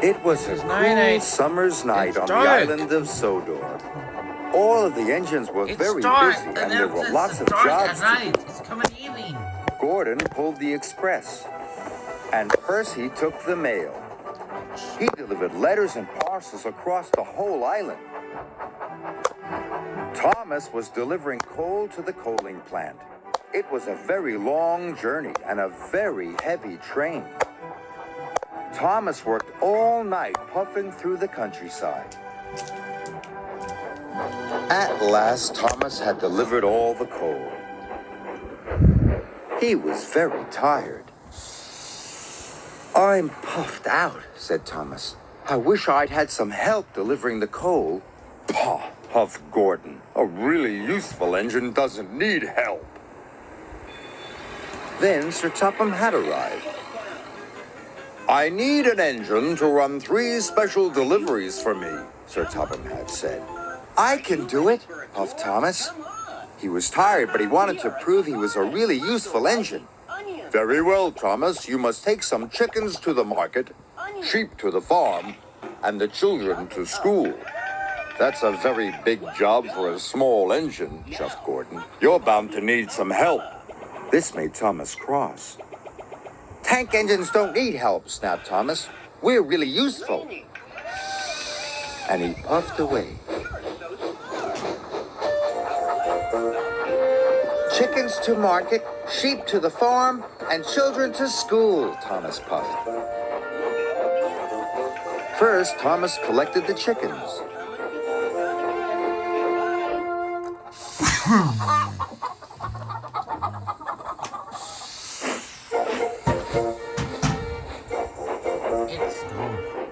It was a cool summer's night on the island of Sodor. All of the engines were very busy and there were lots of jobs to do. It's coming evening. Gordon pulled the express and Percy took the mail. He delivered letters and parcels across the whole island. Thomas was delivering coal to the coaling plant. It was a very long journey and a very heavy train. Thomas worked all night puffing through the countryside. At last, Thomas had delivered all the coal. He was very tired. "I'm puffed out," said Thomas. "I wish I'd had some help delivering the coal." "Pah," huffed Gordon. "A really useful engine doesn't need help." Then Sir Topham had arrived. "I need an engine to run 3 special deliveries for me," Sir Topham had said. "I can do it," puffed Thomas. He was tired, but he wanted to prove he was a really useful engine. "Very well, Thomas. You must take some chickens to the market, sheep to the farm, and the children to school." "That's a very big job for a small engine," chuffed Gordon. "You're bound to need some help." This made Thomas cross. "Tank engines don't need help," snapped Thomas. "We're really useful." And he puffed away. "Chickens to market, sheep to the farm, and children to school," Thomas puffed. First, Thomas collected the chickens.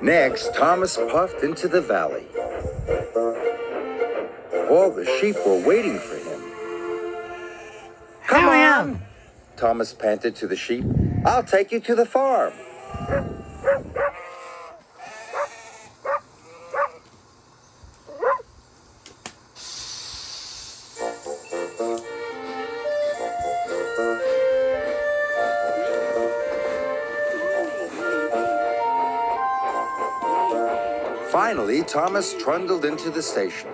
Next, Thomas puffed into the valley. All the sheep were waiting for him. "Come on," Thomas panted to the sheep. "I'll take you to the farm." Finally, Thomas trundled into the station.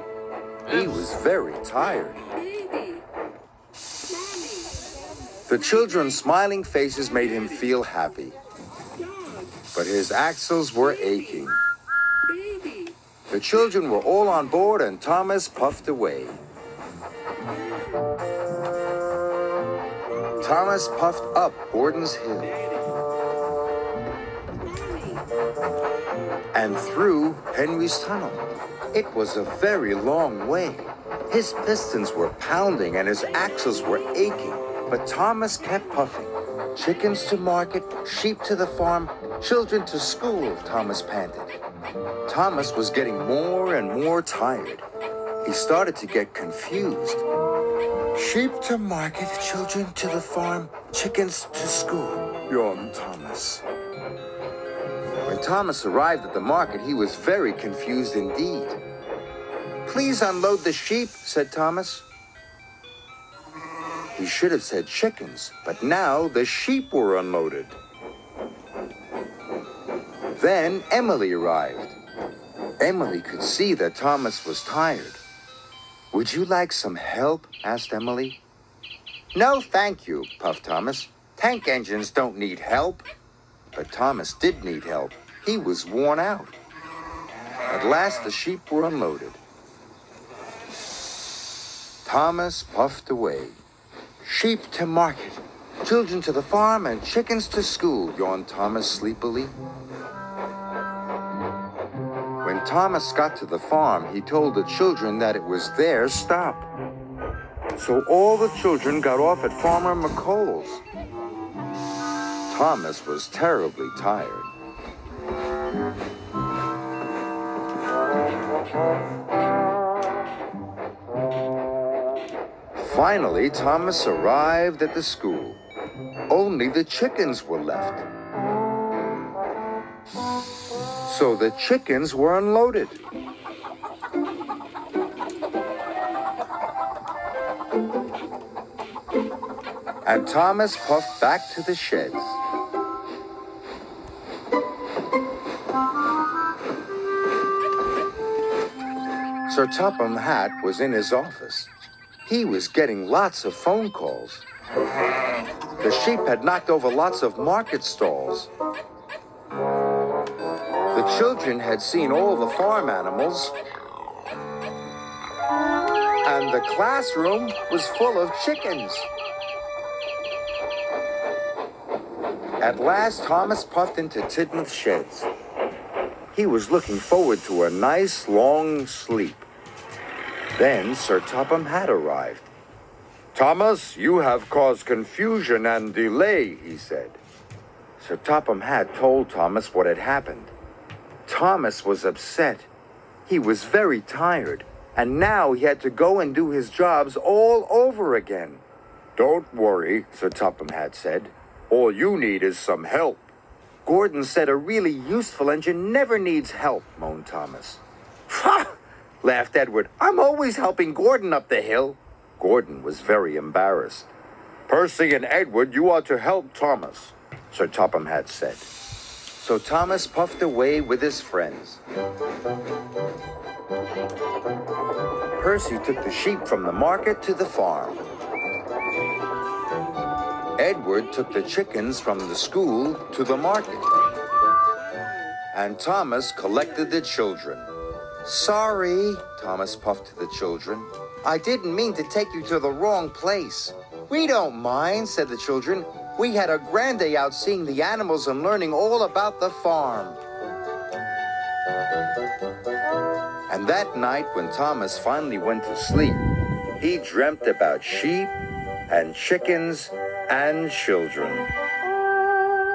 He was very tired. The children's smiling faces made him feel happy. But his axles were aching. The children were all on board and Thomas puffed away. Thomas puffed up Gordon's Hill and through Henry's Tunnel. It was a very long way. His pistons were pounding and his axles were aching, but Thomas kept puffing. "Chickens to market, sheep to the farm, children to school," Thomas panted. Thomas was getting more and more tired. He started to get confused. "Sheep to market, children to the farm, chickens to school," yawned Thomas. When Thomas arrived at the market, he was very confused indeed. "Please unload the sheep," said Thomas. He should have said chickens, but now the sheep were unloaded. Then Emily arrived. Emily could see that Thomas was tired. "Would you like some help?" asked Emily. "No, thank you," puffed Thomas. "Tank engines don't need help." But Thomas did need help. He was worn out. At last the sheep were unloaded. Thomas puffed away. "Sheep to market, children to the farm, and chickens to school," yawned Thomas sleepily. When Thomas got to the farm, he told the children that it was their stop. So all the children got off at Farmer McColl's. Thomas was terribly tired. Finally, Thomas arrived at the school. Only the chickens were left. So the chickens were unloaded. And Thomas puffed back to the sheds. Sir Topham Hatt was in his office. He was getting lots of phone calls. The sheep had knocked over lots of market stalls. The children had seen all the farm animals, and the classroom was full of chickens. At last, Thomas puffed into Tidmouth's sheds. He was looking forward to a nice long sleep. Then Sir Topham Hatt arrived. "Thomas, you have caused confusion and delay," he said. Sir Topham Hatt told Thomas what had happened. Thomas was upset. He was very tired, and now he had to go and do his jobs all over again. "Don't worry," Sir Topham Hatt said. "All you need is some help." "Gordon said a really useful engine never needs help," moaned Thomas. "Ha!" laughed Edward. "I'm always helping Gordon up the hill." Gordon was very embarrassed. "Percy and Edward, you are to help Thomas," Sir Topham Hatt said. So Thomas puffed away with his friends. Percy took the sheep from the market to the farm. Edward took the chickens from the school to the market. And Thomas collected the children. "Sorry," Thomas puffed to the children. "I didn't mean to take you to the wrong place." "We don't mind," said the children. "We had a grand day out seeing the animals and learning all about the farm." And that night, when Thomas finally went to sleep, he dreamt about sheep and chickens and children.